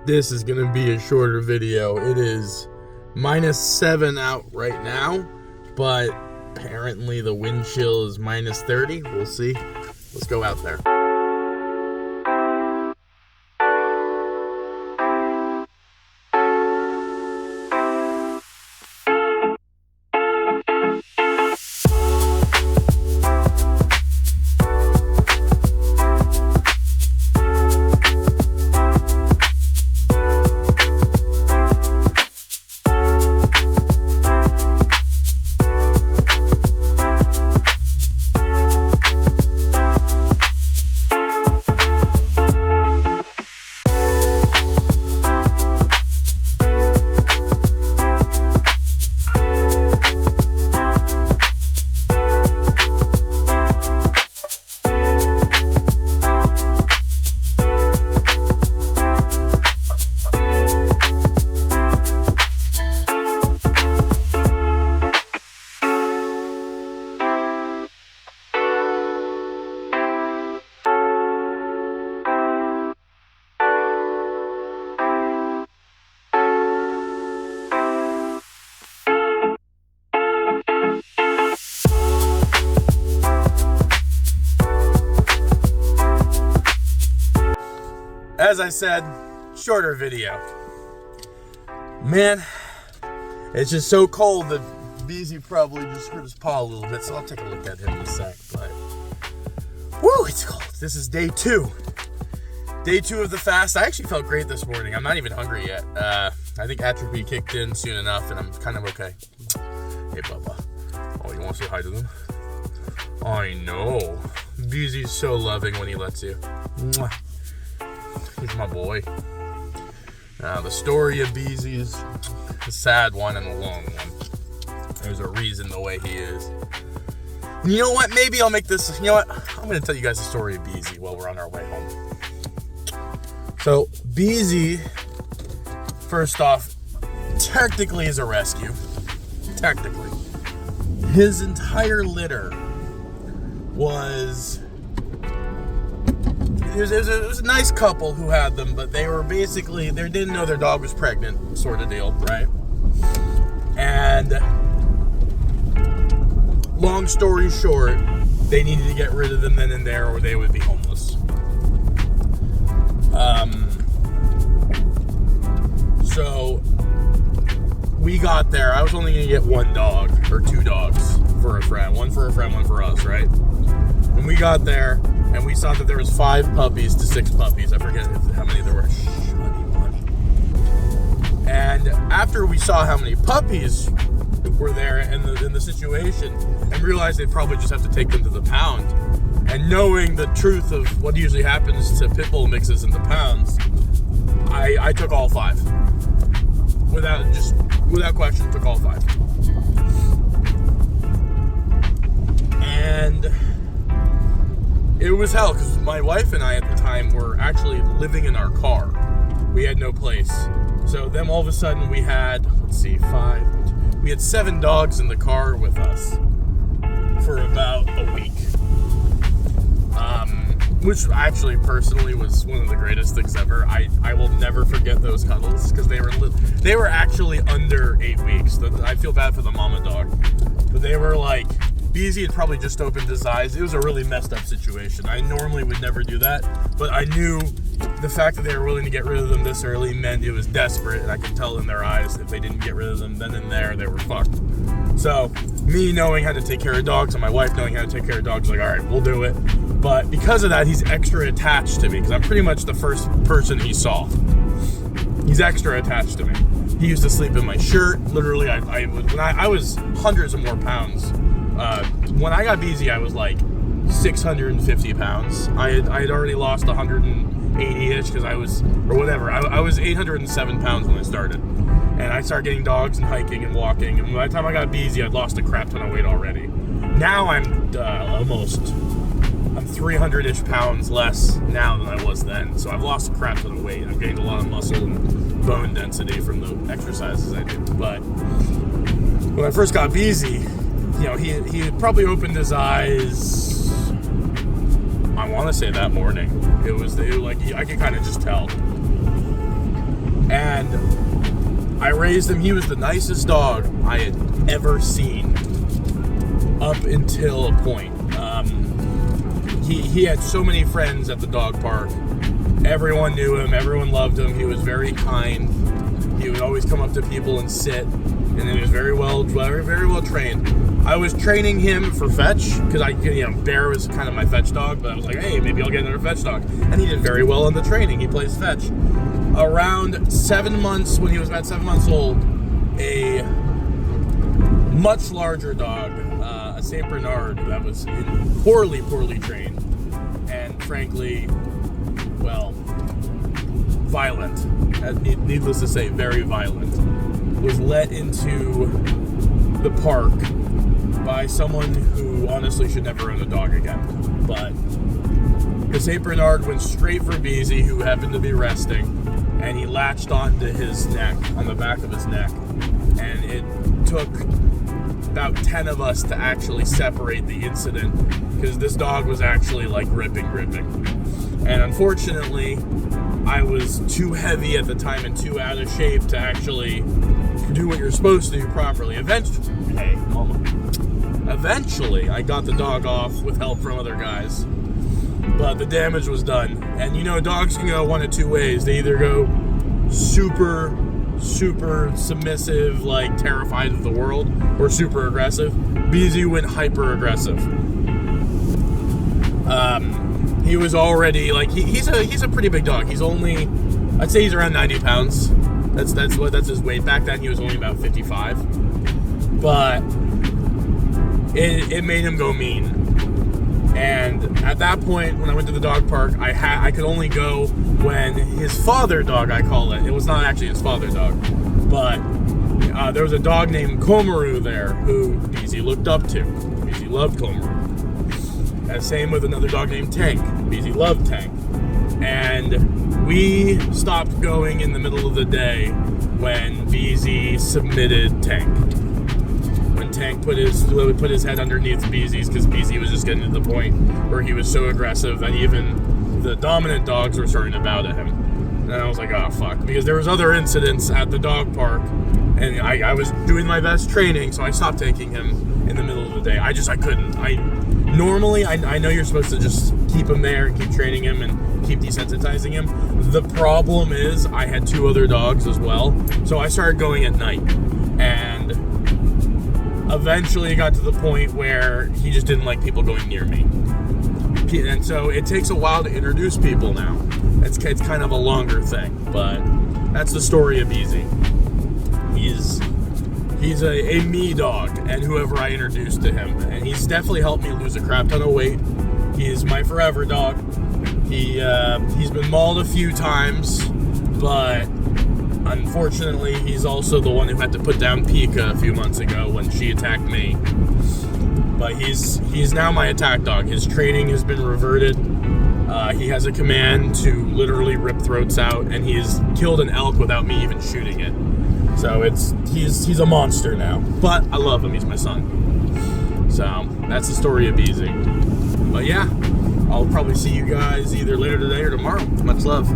This is going to be a shorter video. It is -7 out right now, but apparently the wind chill is -30. We'll see. Let's go out there. As I said, shorter video. Man, it's just so cold that Beezy probably just hurt his paw a little bit, so I'll take a look at him in a sec, but woo, it's cold. This is day 2. Day 2 of the fast. I actually felt great this morning. I'm not even hungry yet. I think atrophy kicked in soon enough, and I'm kind of okay. Hey, Bubba. Oh, you want to say hi to them? I know. Beezy's so loving when he lets you. Mwah. He's my boy. The story of Beezy is a sad one and a long one. There's a reason the way he is. And you know what? Maybe I'll make this... You know what? I'm going to tell you guys the story of Beezy while we're on our way home. So, Beezy, first off, technically is a rescue. Technically. His entire litter was... It was a nice couple who had them, but they were basically, they didn't know their dog was pregnant, sort of deal, right? And long story short, they needed to get rid of them then and there or they would be homeless. So we got there. I was only going to get 1 dog or 2 dogs for a friend. One for a friend, one for us, right? When we got there, and we saw that there was 5 puppies to 6 puppies. I forget how many there were. And after we saw how many puppies were there in the situation, and realized they'd probably just have to take them to the pound, and knowing the truth of what usually happens to pit bull mixes into pounds, I took all 5. Without question, took all 5. And it was hell, because my wife and I at the time were actually living in our car. We had no place. So then all of a sudden we had, we had 7 dogs in the car with us for about a week. Which actually personally was one of the greatest things ever. I will never forget those cuddles, because they were actually under 8 weeks. I feel bad for the mama dog. But they were like... Beezy had probably just opened his eyes. It was a really messed up situation. I normally would never do that, but I knew the fact that they were willing to get rid of them this early meant it was desperate, and I could tell in their eyes if they didn't get rid of them then and there, they were fucked. So, me knowing how to take care of dogs and my wife knowing how to take care of dogs, like, all right, we'll do it. But because of that, he's extra attached to me, because I'm pretty much the first person he saw. He's extra attached to me. He used to sleep in my shirt. Literally, I was hundreds of more pounds. When I got Beezy, I was like 650 pounds. I had already lost 180-ish because I was 807 pounds when I started. And I started getting dogs and hiking and walking. And by the time I got Beezy, I'd lost a crap ton of weight already. Now I'm 300-ish pounds less now than I was then. So I've lost a crap ton of weight. I'm getting a lot of muscle and bone density from the exercises I do. But when I first got Beezy, you know, he had probably opened his eyes, I want to say that morning. It was like, I could kind of just tell. I raised him. He was the nicest dog I had ever seen up until a point. He had so many friends at the dog park. Everyone knew him. Everyone loved him. He was very kind. He would always come up to people and sit. And he was very well trained. I was training him for fetch because Bear was kind of my fetch dog. But I was like, hey, maybe I'll get another fetch dog. And he did very well in the training. He plays fetch. Around 7 months, when he was about 7 months old, a much larger dog, a Saint Bernard, that was poorly trained, and frankly, well, violent. Needless to say, very violent. Was let into the park by someone who honestly should never own a dog again. But the Saint Bernard went straight for Beezy, who happened to be resting, and he latched onto his neck, on the back of his neck, and it took about 10 of us to actually separate the incident, because this dog was actually like ripping. And unfortunately, I was too heavy at the time and too out of shape to actually do what you're supposed to do properly. Eventually, I got the dog off with help from other guys, but the damage was done. And dogs can go one of two ways. They either go super submissive, like terrified of the world, or super aggressive. Beezy went hyper aggressive. He was already like he's a pretty big dog. He's only, I'd say he's around 90 pounds. That's his weight. Back then he was only about 55. But it made him go mean. And at that point, when I went to the dog park, I could only go when his father dog, I call it. It was not actually his father dog, but there was a dog named Komaru there who Beezy looked up to. Beezy loved Komaru. And same with another dog named Tank. Beezy loved Tank. And we stopped going in the middle of the day when Beezy submitted Tank. When Tank put his head underneath Beezy's, because Beezy was just getting to the point where he was so aggressive that even the dominant dogs were starting to bow to him. And I was like, oh fuck, because there was other incidents at the dog park, and I was doing my best training, so I stopped taking him in the middle of the day. I couldn't. Normally, I know you're supposed to just keep him there and keep training him and keep desensitizing him. The problem is I had 2 other dogs as well, so I started going at night, and eventually it got to the point where he just didn't like people going near me. And so it takes a while to introduce people now. It's kind of a longer thing, but that's the story of Beezy. He's a me dog, and whoever I introduced to him. And he's definitely helped me lose a crap ton of weight. He's my forever dog. He's been mauled a few times, but unfortunately, he's also the one who had to put down Pika a few months ago when she attacked me. But he's now my attack dog. His training has been reverted. He has a command to literally rip throats out, and he's killed an elk without me even shooting it. So he's a monster now. But I love him. He's my son. So that's the story of Beezy. But yeah, I'll probably see you guys either later today or tomorrow. Much love.